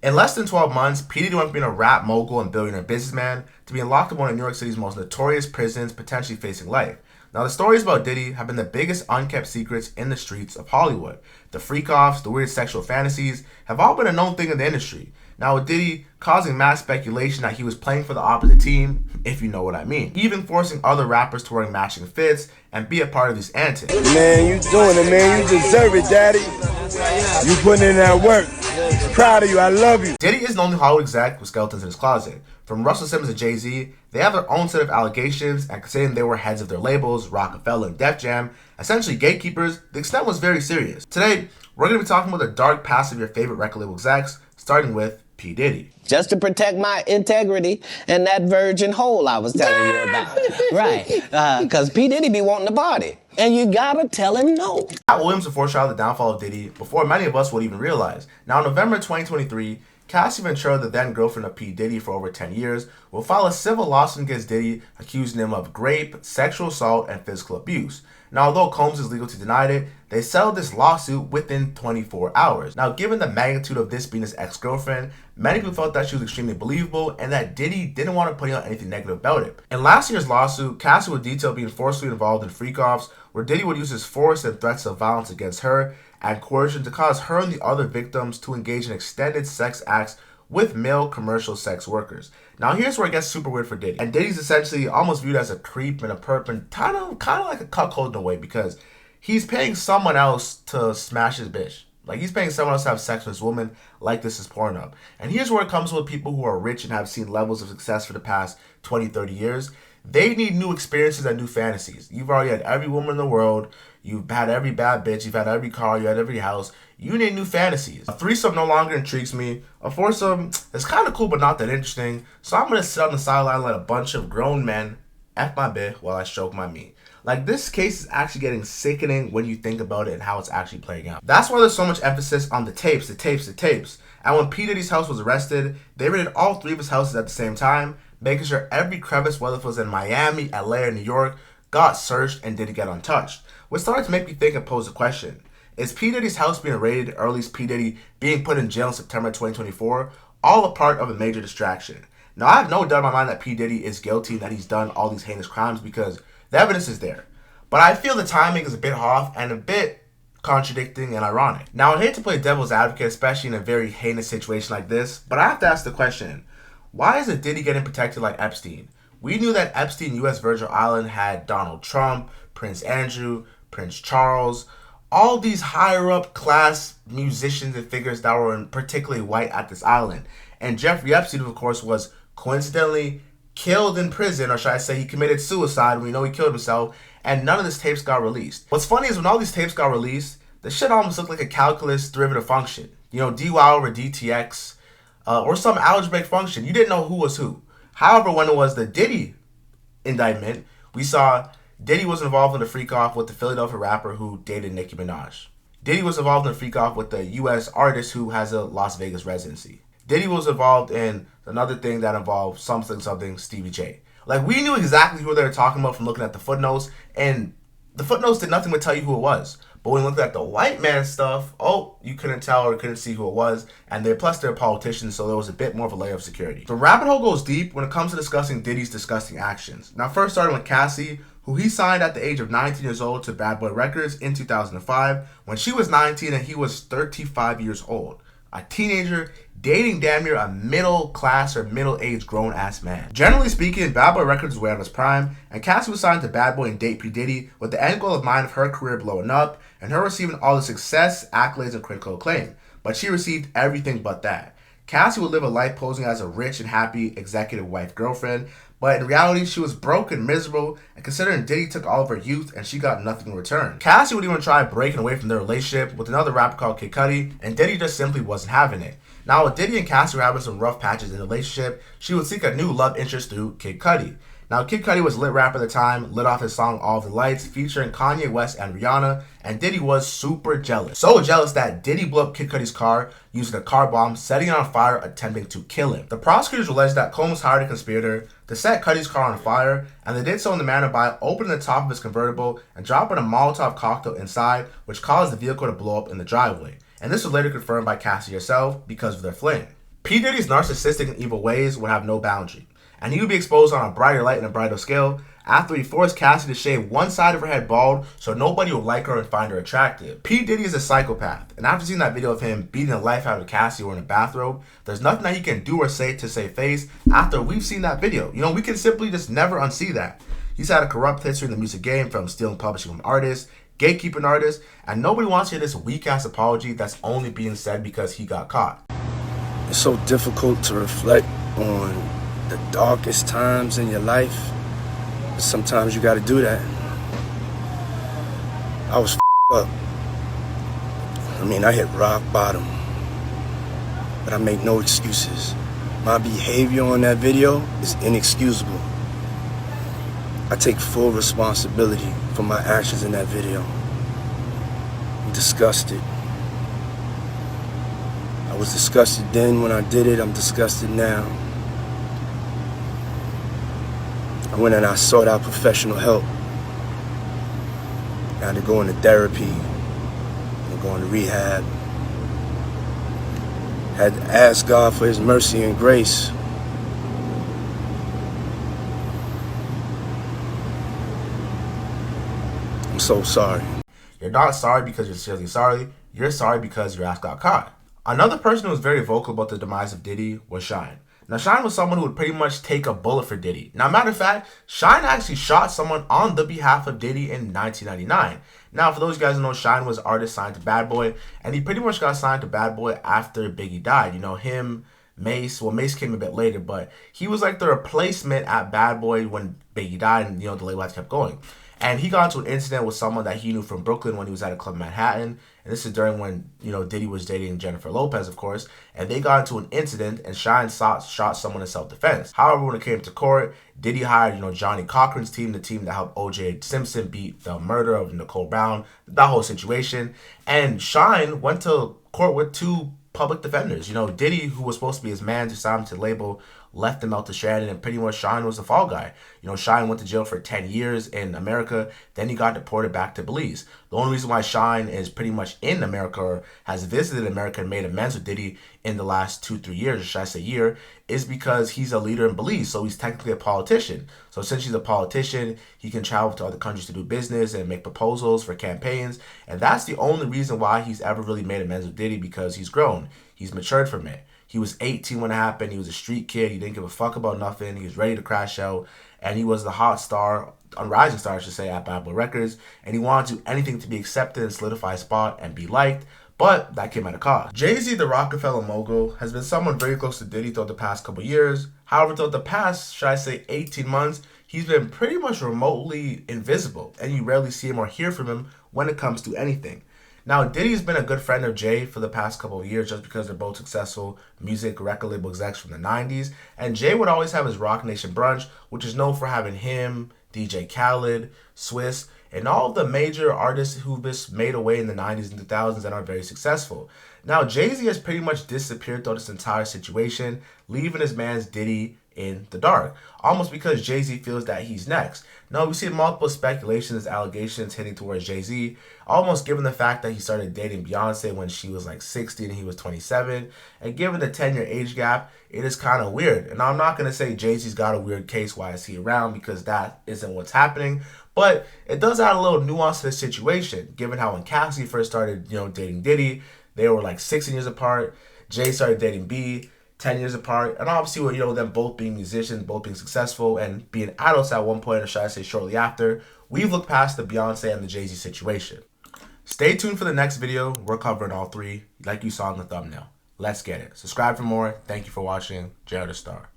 In less than 12 months, P. Diddy went from being a rap mogul and billionaire businessman to being locked up in one of New York City's most notorious prisons, potentially facing life. Now, the stories about Diddy have been the biggest unkept secrets in the streets of Hollywood. The freak-offs, the weird sexual fantasies have all been a known thing in the industry. Now, with Diddy causing mass speculation that he was playing for the opposite team, if you know what I mean. Even forcing other rappers to wear matching fits and be a part of these antics. Man, you doing it, man. You deserve it, daddy. You putting in that work. Proud of you. I love you. Diddy isn't the only Hollywood exec with skeletons in his closet. From Russell Simmons to Jay-Z, they have their own set of allegations, and considering they were heads of their labels, Rockefeller and Def Jam, essentially gatekeepers, the extent was very serious. Today, we're going to be talking about the dark past of your favorite record label execs, starting with P. Diddy. Just to protect my integrity and that virgin hole I was telling you about. Right. Because P. Diddy be wanting to party. And you gotta tell him no. Cat Williams foreshadowed the downfall of Diddy before many of us would even realize. Now, in November 2023, Cassie Ventura, the then girlfriend of P. Diddy for over 10 years, will file a civil lawsuit against Diddy, accusing him of rape, sexual assault, and physical abuse. Now, although Combs' legal team denied it, they settled this lawsuit within 24 hours. Now, given the magnitude of this being his ex-girlfriend, many people felt that she was extremely believable and that Diddy didn't want to put out anything negative about it. In last year's lawsuit, Cassie would detail being forcibly involved in freak-offs, where Diddy would use his force and threats of violence against her and coercion to cause her and the other victims to engage in extended sex acts with male commercial sex workers. Now, here's where it gets super weird for Diddy. And Diddy's essentially almost viewed as a creep and a perp and kind of like a cuckold in a way, because he's paying someone else to smash his bitch. Like, he's paying someone else to have sex with his woman like this is Pornhub. And here's where it comes with people who are rich and have seen levels of success for the past 20, 30 years. They need new experiences and new fantasies. You've already had every woman in the world. You've had every bad bitch. You've had every car. You had every house. You need new fantasies. A threesome no longer intrigues me. A foursome is kind of cool, but not that interesting. So I'm going to sit on the sideline and let a bunch of grown men F my bitch while I stroke my meat. Like, this case is actually getting sickening when you think about it and how it's actually playing out. That's why there's so much emphasis on the tapes. And when P. Diddy's house was arrested, they raided all three of his houses at the same time, making sure every crevice, whether it was in Miami, LA, or New York, got searched and didn't get untouched. What started to make me think and pose a question. Is P. Diddy's house being raided, or at least P. Diddy being put in jail in September 2024, all a part of a major distraction? Now, I have no doubt in my mind that P. Diddy is guilty and that he's done all these heinous crimes because the evidence is there. But I feel the timing is a bit off and a bit contradicting and ironic. Now, I hate to play devil's advocate, especially in a very heinous situation like this, but I have to ask the question, why isn't Diddy getting protected like Epstein? We knew that Epstein, U.S. Virgin Island, had Donald Trump, Prince Andrew, Prince Charles, all these higher-up class musicians and figures that were particularly white at this island. And Jeffrey Epstein, of course, was coincidentally killed in prison, or should I say he committed suicide. We know he killed himself, and none of his tapes got released. What's funny is when all these tapes got released, the shit almost looked like a calculus derivative function. You know, dy over dtx, or some algebraic function. You didn't know who was who. However, when it was the Diddy indictment, we saw Diddy was involved in a freak-off with the Philadelphia rapper who dated Nicki Minaj. Diddy was involved in a freak-off with the U.S. artist who has a Las Vegas residency. Diddy was involved in another thing that involved something Stevie J. Like, we knew exactly who they were talking about from looking at the footnotes, and the footnotes did nothing but tell you who it was. But when you looked at the white man stuff, you couldn't tell or couldn't see who it was, and plus they're politicians, so there was a bit more of a layer of security. The rabbit hole goes deep when it comes to discussing Diddy's disgusting actions. Now, first starting with Cassie, who he signed at the age of 19 years old to Bad Boy Records in 2005, when she was 19 and he was 35 years old. A teenager dating damn near a middle class or middle-aged grown-ass man. Generally speaking, Bad Boy Records was way out of his prime, and Cassie was signed to Bad Boy and date P. Diddy with the end goal of mind of her career blowing up and her receiving all the success, accolades, and critical acclaim. But she received everything but that. Cassie would live a life posing as a rich and happy executive wife girlfriend, but in reality, she was broke and miserable, and considering Diddy took all of her youth and she got nothing in return. Cassie would even try breaking away from their relationship with another rapper called Kid Cudi, and Diddy just simply wasn't having it. Now, with Diddy and Cassie were having some rough patches in the relationship, she would seek a new love interest through Kid Cudi. Now, Kid Cudi was a lit rapper at the time, lit off his song All of the Lights, featuring Kanye West and Rihanna, and Diddy was super jealous. So jealous that Diddy blew up Kid Cudi's car using a car bomb, setting it on fire, attempting to kill him. The prosecutors alleged that Combs hired a conspirator to set Cudi's car on fire, and they did so in the manner by opening the top of his convertible and dropping a Molotov cocktail inside, which caused the vehicle to blow up in the driveway. And this was later confirmed by Cassie herself because of their fling. P. Diddy's narcissistic and evil ways would have no boundary, and he would be exposed on a brighter light and a brighter scale after he forced Cassie to shave one side of her head bald so nobody would like her and find her attractive. P. Diddy is a psychopath, and after seeing that video of him beating the life out of Cassie wearing a bathrobe, there's nothing that he can do or say to save face after we've seen that video. We can simply just never unsee that. He's had a corrupt history in the music game, from stealing publishing from artists, gatekeeping artists, and nobody wants to hear this weak-ass apology that's only being said because he got caught. It's so difficult to reflect on the darkest times in your life. But sometimes you gotta do that. I was up. I hit rock bottom. But I make no excuses. My behavior on that video is inexcusable. I take full responsibility for my actions in that video. I'm disgusted. I was disgusted then when I did it. I'm disgusted now. I went and I sought out professional help. I had to go into therapy and go into rehab. Had to ask God for His mercy and grace. I'm so sorry. You're not sorry because you're seriously sorry. You're sorry because your ass got caught. Another person who was very vocal about the demise of Diddy was Shine. Now, Shine was someone who would pretty much take a bullet for Diddy. Now, matter of fact, Shine actually shot someone on the behalf of Diddy in 1999. Now, for those of you guys who know, Shine was an artist signed to Bad Boy, and he pretty much got signed to Bad Boy after Biggie died. Him, Mace, well, Mace came a bit later, but he was like the replacement at Bad Boy when Biggie died, and, the label kept going. And he got into an incident with someone that he knew from Brooklyn when he was at a club in Manhattan. And this is during when, Diddy was dating Jennifer Lopez, of course. And they got into an incident, and Shine shot someone in self-defense. However, when it came to court, Diddy hired, Johnny Cochran's team, the team that helped O.J. Simpson beat the murder of Nicole Brown, that whole situation. And Shine went to court with two public defenders. Diddy, who was supposed to be his man to sign him to the label, left him out to Shannon, and pretty much Shine was the fall guy. Shine went to jail for 10 years in America, then he got deported back to Belize. The only reason why Shine is pretty much in America, or has visited America and made amends with Diddy in the last 2-3 years, or should I say year, is because he's a leader in Belize, so he's technically a politician. So since he's a politician, he can travel to other countries to do business and make proposals for campaigns, and that's the only reason why he's ever really made amends with Diddy, because he's grown. He's matured from it. He was 18 when it happened. He was a street kid. He didn't give a fuck about nothing. He was ready to crash out. And he was the hot star, a rising star, I should say, at Bad Boy Records. And he wanted to do anything to be accepted and solidify a spot and be liked. But that came at a cost. Jay-Z, the Rockefeller mogul, has been someone very close to Diddy throughout the past couple years. However, throughout the past, should I say, 18 months, he's been pretty much remotely invisible. And you rarely see him or hear from him when it comes to anything. Now, Diddy's been a good friend of Jay for the past couple of years just because they're both successful music record label execs from the 90s. And Jay would always have his Rock Nation brunch, which is known for having him, DJ Khaled, Swiss, and all of the major artists who just made a way in the 90s and 2000s and are very successful. Now, Jay-Z has pretty much disappeared throughout this entire situation, leaving his man's Diddy in the dark, almost because Jay-Z feels that he's next. Now, we see multiple speculations, allegations hitting towards Jay-Z, almost given the fact that he started dating Beyonce when she was like 60 and he was 27, and given the 10-year age gap, it is kind of weird. And I'm not going to say Jay-Z's got a weird case, why is he around, because that isn't what's happening, but it does add a little nuance to the situation, given how when Cassie first started, dating Diddy, they were like 16 years apart. Jay started dating B, 10 years apart, and obviously with them both being musicians, both being successful and being adults at one point, or should I say shortly after, we've looked past the Beyonce and the Jay-Z situation. Stay tuned for the next video. We're covering all three like you saw in the thumbnail. Let's get it. Subscribe for more. Thank you for watching. Jared the Star.